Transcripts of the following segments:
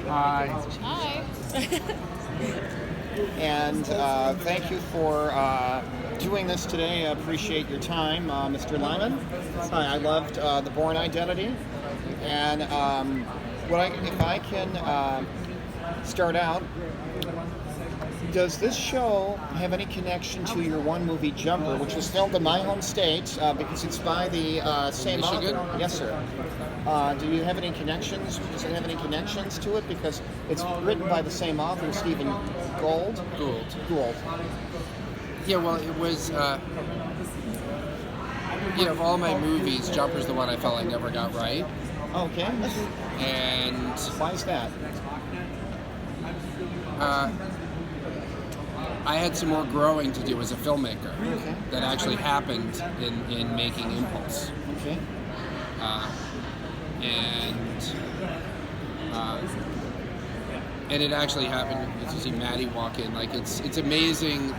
Hi. Hi. And thank you for doing this today. I appreciate your time, Mr. Liman. Hi, I loved the Bourne Identity. And if I can start out, does this show have any connection to your one movie, Jumper, which was filmed in my home state because it's by the same Michigan? author? Yes, sir. Do you have any connections? Does it have any connections to it? Because it's written by the same author, Stephen Gould. Gould. Yeah, well, it was, of all my movies, Jumper's the one I felt I never got right. Okay. And Why is that? I had some more growing to do as a filmmaker. Okay. That actually happened in making Impulse. Okay. And it actually happened to see Maddie walk in. Like it's amazing.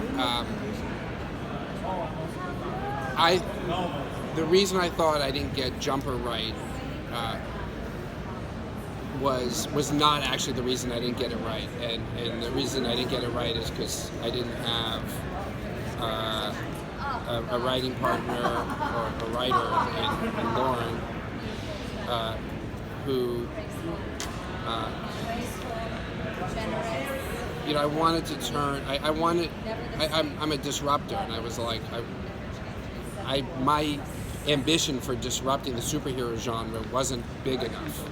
The reason I thought I didn't get Jumper right was not actually the reason I didn't get it right, and the reason I didn't get it right is because I didn't have a writing partner or a writer in Lauren who. I wanted to turn. I'm a disruptor, and I was like, my ambition for disrupting the superhero genre wasn't big enough,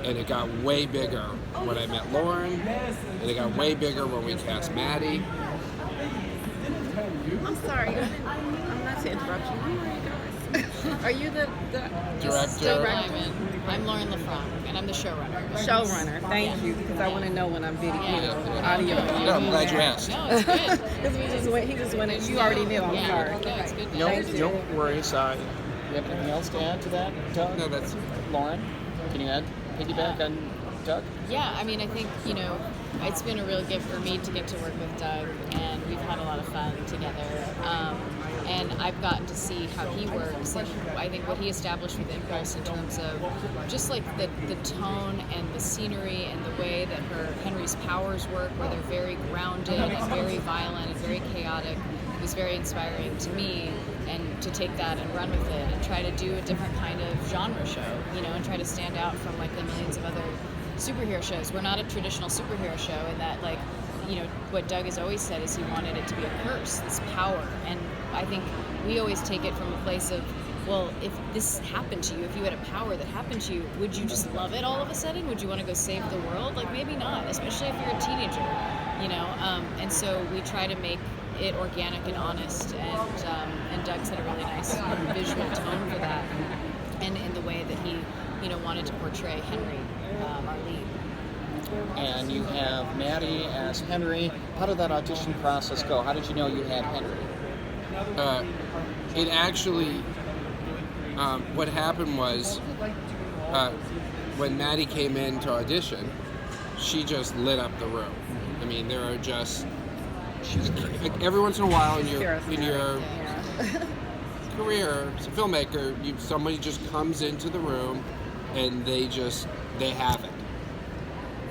and it got way bigger when I met Lauren, and it got way bigger when we cast Maddie. I'm sorry, I'm not to interrupt you. Who are you guys? Are you the Director. Liman. I'm Lauren LaFranc, and I'm the showrunner. Showrunner? Thank you, because I want to know when I'm video, audio. No, I'm glad you asked. No, it's good. Because he just went in. You already knew. I'm sorry. No, it's good. No, Thank you. no worries. You have anything else to add to that, Doug? No, that's. Lauren, can you piggyback on Doug? Yeah, I mean, I think, it's been a real gift for me to get to work with Doug, and we've had a lot of fun together. And I've gotten to see how he works, and I think what he established with Impulse in terms of just like the tone and the scenery and the way that Henry's powers work, where they're very grounded and very violent and very chaotic, was very inspiring to me, and to take that and run with it and try to do a different kind of genre show, and try to stand out from like the millions of other superhero shows. We're not a traditional superhero show in that, like, what Doug has always said is he wanted it to be a curse, this power. And I think we always take it from a place of, well, if this happened to you, if you had a power that happened to you, would you just love it all of a sudden? Would you want to go save the world? Like, maybe not, especially if you're a teenager, And so we try to make it organic and honest. And Doug set a really nice visual tone for that. And in the way that he, wanted to portray Henry, our lead. And you have Maddie as Henry. How did that audition process go? How did you know you had Henry? It actually, what happened was, when Maddie came in to audition, she just lit up the room. I mean, there are just, every once in a while in your career as a filmmaker, somebody just comes into the room and they have it.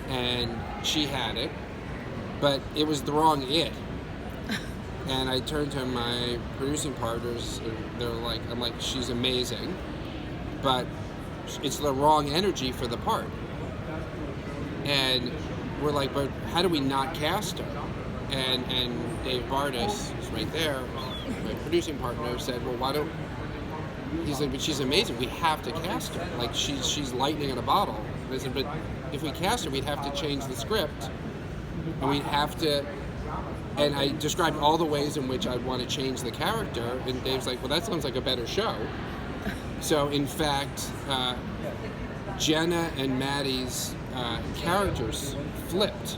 And she had it, but it was the wrong it. And I turned to my producing partners, and I'm like, she's amazing, but it's the wrong energy for the part. And we're like, but how do we not cast her? And Dave Bardis, who's right there, my producing partner, said, well, why don't, he said, but she's amazing, we have to cast her. Like, she's lightning in a bottle. And I said, but if we cast her, we'd have to change the script, and we'd have to, and I described all the ways in which I'd want to change the character, and Dave's like, well, that sounds like a better show. So, in fact, Jenna and Maddie's characters flipped.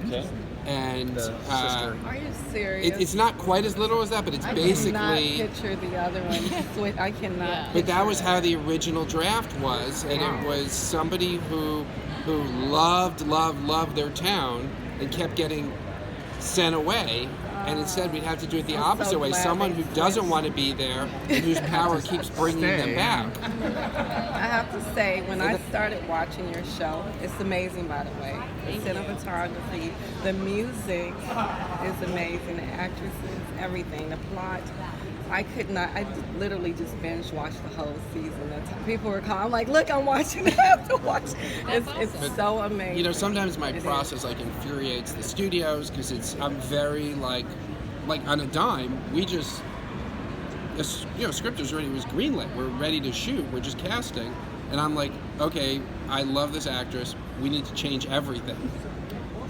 Okay. And Are you serious? it's not quite as little as that, but it's basically. I cannot picture the other one. I cannot. But that was how the original draft was, and it was somebody who loved their town and kept getting sent away, and instead we'd have to do it the opposite way. Someone who doesn't want to be there and whose power keeps bringing them back. I have to say, when I started watching your show, it's amazing, by the way. The cinematography, the music is amazing, the actresses, everything, the plot. I literally just binge watched the whole season. People were calling, I'm like, look, I'm watching it, I have to watch it. It's so amazing. You know, sometimes my process like infuriates the studios because I'm very like on a dime. We just, script is ready. It was greenlit. We're ready to shoot. We're just casting, and I'm like, okay, I love this actress. We need to change everything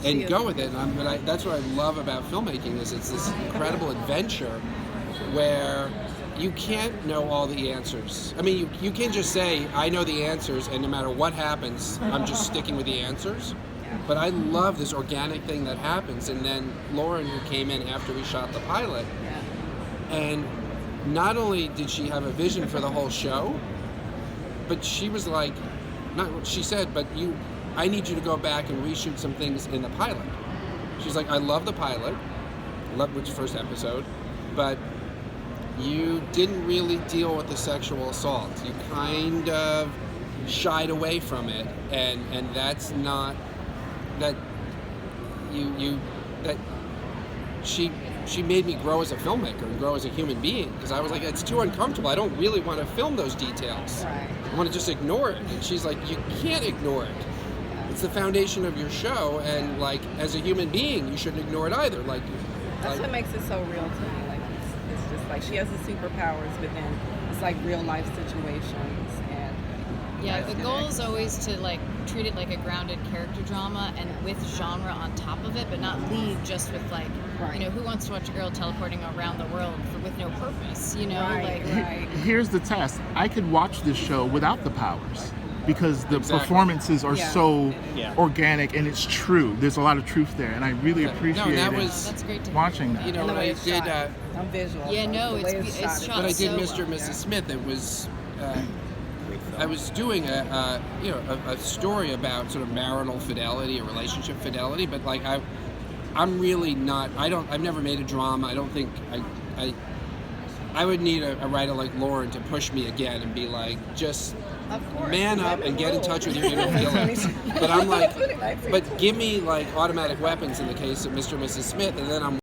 and go with it. And that's what I love about filmmaking is it's this incredible adventure where you can't know all the answers. I mean, you can just say, I know the answers, and no matter what happens, I'm just sticking with the answers. But I love this organic thing that happens. And then Lauren, who came in after we shot the pilot, and not only did she have a vision for the whole show, but she was like, not what she said, but I need you to go back and reshoot some things in the pilot. She's like, I love the pilot, which is the first episode, but you didn't really deal with the sexual assault. You kind of shied away from it, and that's not that she made me grow as a filmmaker and grow as a human being, because I was like, it's too uncomfortable. I don't really want to film those details. Right. I want to just ignore it. And she's like, you can't ignore it. It's the foundation of your show, and like as a human being, you shouldn't ignore it either. That's what makes it so real to me. Like it's just like she has the superpowers, but then it's like real life situations. And yeah, the goal is always to like treat it like a grounded character drama and with genre on top of it, but not leave just with like, who wants to watch a girl teleporting around the world with no purpose, Right. Here's the test. I could watch this show without the powers because the performances are so organic and it's true. There's a lot of truth there, and I really appreciate that's great to watching that. You know, when I did I'm visual. Yeah, no, it's shot. When I did so Mr. and well. Mrs. Smith, it was I was doing a story about sort of marital fidelity or relationship fidelity, but like I'm really not. I've never made a drama. I don't think I would need a writer like Lauren to push me again and be like, just man up and get in touch with your inner feelings. But I'm like, but give me like automatic weapons in the case of Mr. and Mrs. Smith, and then I'm